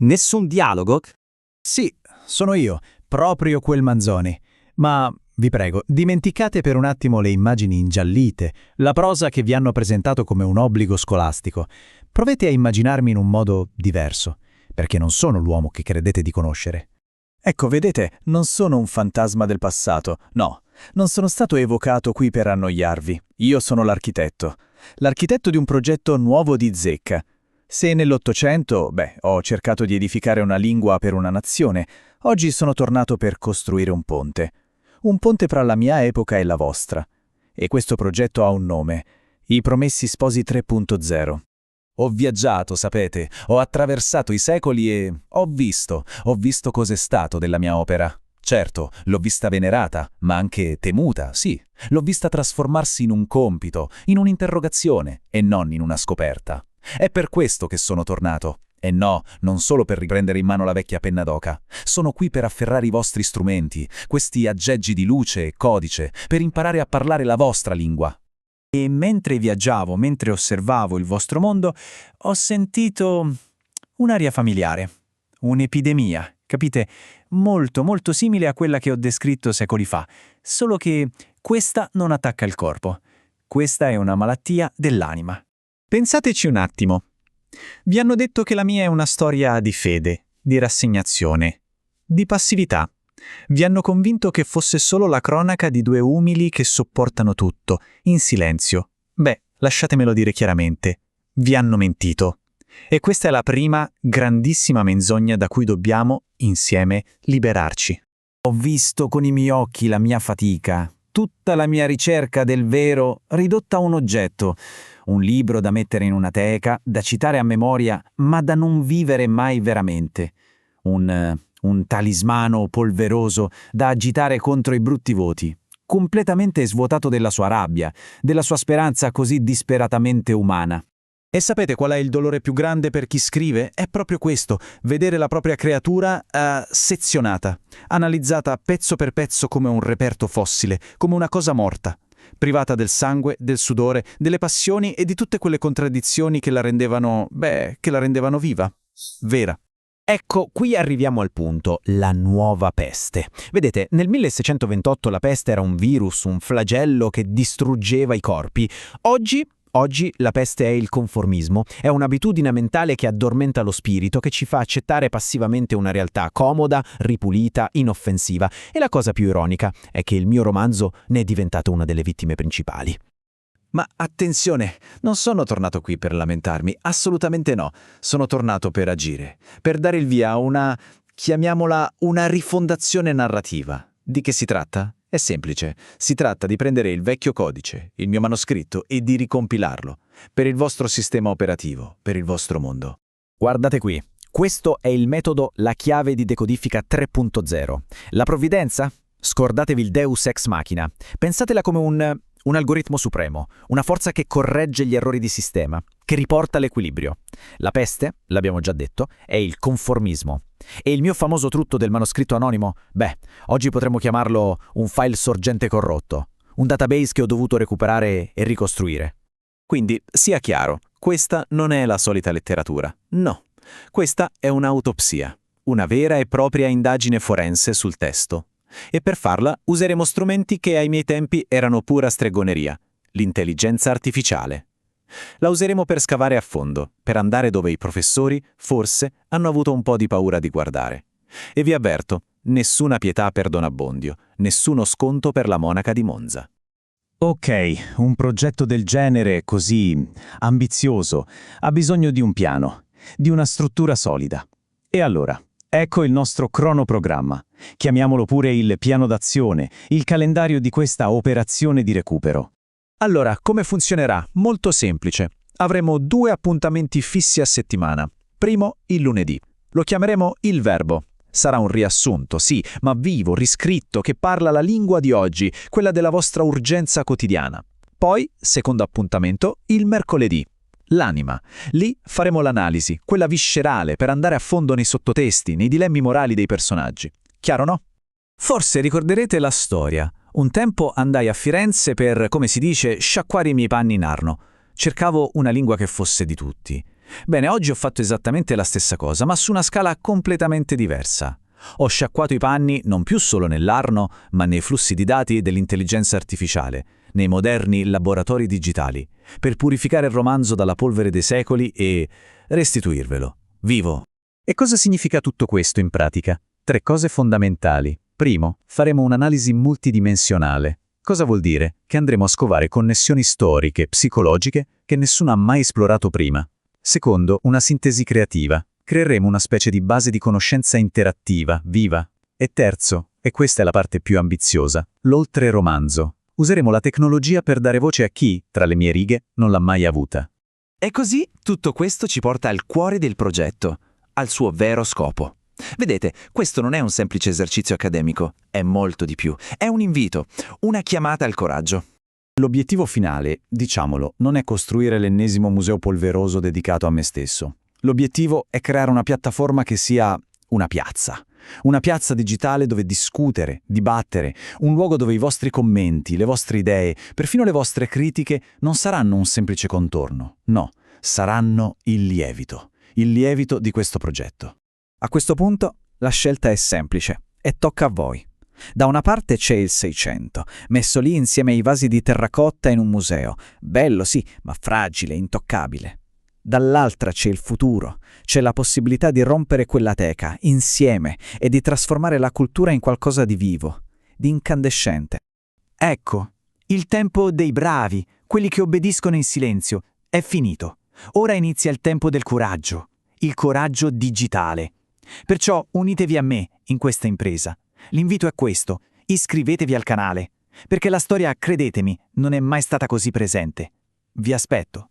Nessun dialogo? Sì, sono io, proprio quel Manzoni. Ma, vi prego, dimenticate per un attimo le immagini ingiallite, la prosa che vi hanno presentato come un obbligo scolastico. Provate a immaginarmi in un modo diverso, perché non sono l'uomo che credete di conoscere. Ecco, vedete, non sono un fantasma del passato, no. Non sono stato evocato qui per annoiarvi. Io sono l'architetto. L'architetto di un progetto nuovo di zecca. Se nell'Ottocento, ho cercato di edificare una lingua per una nazione, oggi sono tornato per costruire un ponte. Un ponte tra la mia epoca e la vostra. E questo progetto ha un nome: I Promessi Sposi 3.0. Ho viaggiato, sapete, ho attraversato i secoli e ho visto cos'è stato della mia opera. Certo, l'ho vista venerata, ma anche temuta, sì. L'ho vista trasformarsi in un compito, in un'interrogazione e non in una scoperta. È per questo che sono tornato. E no, non solo per riprendere in mano la vecchia penna d'oca. Sono qui per afferrare i vostri strumenti, questi aggeggi di luce e codice, per imparare a parlare la vostra lingua. E mentre viaggiavo, mentre osservavo il vostro mondo, ho sentito un'aria familiare, un'epidemia, capite? Molto, molto simile a quella che ho descritto secoli fa, solo che questa non attacca il corpo. Questa è una malattia dell'anima. Pensateci un attimo. Vi hanno detto che la mia è una storia di fede, di rassegnazione, di passività. Vi hanno convinto che fosse solo la cronaca di due umili che sopportano tutto, in silenzio. Lasciatemelo dire chiaramente. Vi hanno mentito. E questa è la prima grandissima menzogna da cui dobbiamo, insieme, liberarci. Ho visto con i miei occhi la mia fatica, tutta la mia ricerca del vero ridotta a un oggetto, un libro da mettere in una teca, da citare a memoria, ma da non vivere mai veramente. Un talismano polveroso da agitare contro i brutti voti, completamente svuotato della sua rabbia, della sua speranza così disperatamente umana. E sapete qual è il dolore più grande per chi scrive? È proprio questo, vedere la propria creatura sezionata, analizzata pezzo per pezzo come un reperto fossile, come una cosa morta, privata del sangue, del sudore, delle passioni e di tutte quelle contraddizioni che la rendevano viva, vera. Ecco, qui arriviamo al punto, la nuova peste. Vedete, nel 1628 la peste era un virus, un flagello che distruggeva i corpi. Oggi la peste è il conformismo, è un'abitudine mentale che addormenta lo spirito, che ci fa accettare passivamente una realtà comoda, ripulita, inoffensiva. E la cosa più ironica è che il mio romanzo ne è diventato una delle vittime principali. Ma attenzione, non sono tornato qui per lamentarmi, assolutamente no. Sono tornato per agire, per dare il via a chiamiamola una rifondazione narrativa. Di che si tratta? È semplice, si tratta di prendere il vecchio codice, il mio manoscritto, e di ricompilarlo, per il vostro sistema operativo, per il vostro mondo. Guardate qui, questo è il metodo La chiave di decodifica 3.0. La provvidenza? Scordatevi il Deus ex machina. Pensatela come un algoritmo supremo, una forza che corregge gli errori di sistema, che riporta l'equilibrio. La peste, l'abbiamo già detto, è il conformismo. E il mio famoso trutto del manoscritto anonimo? Oggi potremmo chiamarlo un file sorgente corrotto, un database che ho dovuto recuperare e ricostruire. Quindi, sia chiaro, questa non è la solita letteratura. No, questa è un'autopsia, una vera e propria indagine forense sul testo. E per farla useremo strumenti che ai miei tempi erano pura stregoneria, l'intelligenza artificiale. La useremo per scavare a fondo, per andare dove i professori, forse, hanno avuto un po' di paura di guardare. E vi avverto, nessuna pietà per Don Abbondio, nessuno sconto per la monaca di Monza. Ok, un progetto del genere, così ambizioso, ha bisogno di un piano, di una struttura solida. E allora, ecco il nostro cronoprogramma. Chiamiamolo pure il piano d'azione, il calendario di questa operazione di recupero. Allora, come funzionerà? Molto semplice. Avremo 2 appuntamenti fissi a settimana. Primo, il lunedì. Lo chiameremo il verbo. Sarà un riassunto, sì, ma vivo, riscritto, che parla la lingua di oggi, quella della vostra urgenza quotidiana. Poi, secondo appuntamento, il mercoledì. L'anima. Lì faremo l'analisi, quella viscerale, per andare a fondo nei sottotesti, nei dilemmi morali dei personaggi. Chiaro, no? Forse ricorderete la storia. Un tempo andai a Firenze per, come si dice, sciacquare i miei panni in Arno. Cercavo una lingua che fosse di tutti. Bene, oggi ho fatto esattamente la stessa cosa, ma su una scala completamente diversa. Ho sciacquato i panni non più solo nell'Arno, ma nei flussi di dati dell'intelligenza artificiale, nei moderni laboratori digitali, per purificare il romanzo dalla polvere dei secoli e restituirvelo, vivo. E cosa significa tutto questo in pratica? 3 cose fondamentali. Primo, faremo un'analisi multidimensionale. Cosa vuol dire? Che andremo a scovare connessioni storiche, psicologiche, che nessuno ha mai esplorato prima. Secondo, una sintesi creativa. Creeremo una specie di base di conoscenza interattiva, viva. E terzo, e questa è la parte più ambiziosa, l'oltreromanzo. Useremo la tecnologia per dare voce a chi, tra le mie righe, non l'ha mai avuta. E così tutto questo ci porta al cuore del progetto, al suo vero scopo. Vedete, questo non è un semplice esercizio accademico, è molto di più. È un invito, una chiamata al coraggio. L'obiettivo finale, diciamolo, non è costruire l'ennesimo museo polveroso dedicato a me stesso. L'obiettivo è creare una piattaforma che sia una piazza digitale dove discutere, dibattere, un luogo dove i vostri commenti, le vostre idee, perfino le vostre critiche non saranno un semplice contorno, no, saranno il lievito di questo progetto. A questo punto la scelta è semplice e tocca a voi. Da una parte c'è il 600, messo lì insieme ai vasi di terracotta in un museo. Bello sì, ma fragile, intoccabile. Dall'altra c'è il futuro, c'è la possibilità di rompere quella teca, insieme, e di trasformare la cultura in qualcosa di vivo, di incandescente. Ecco, il tempo dei bravi, quelli che obbediscono in silenzio, è finito. Ora inizia il tempo del coraggio, il coraggio digitale. Perciò unitevi a me in questa impresa. L'invito è questo, iscrivetevi al canale, perché la storia, credetemi, non è mai stata così presente. Vi aspetto.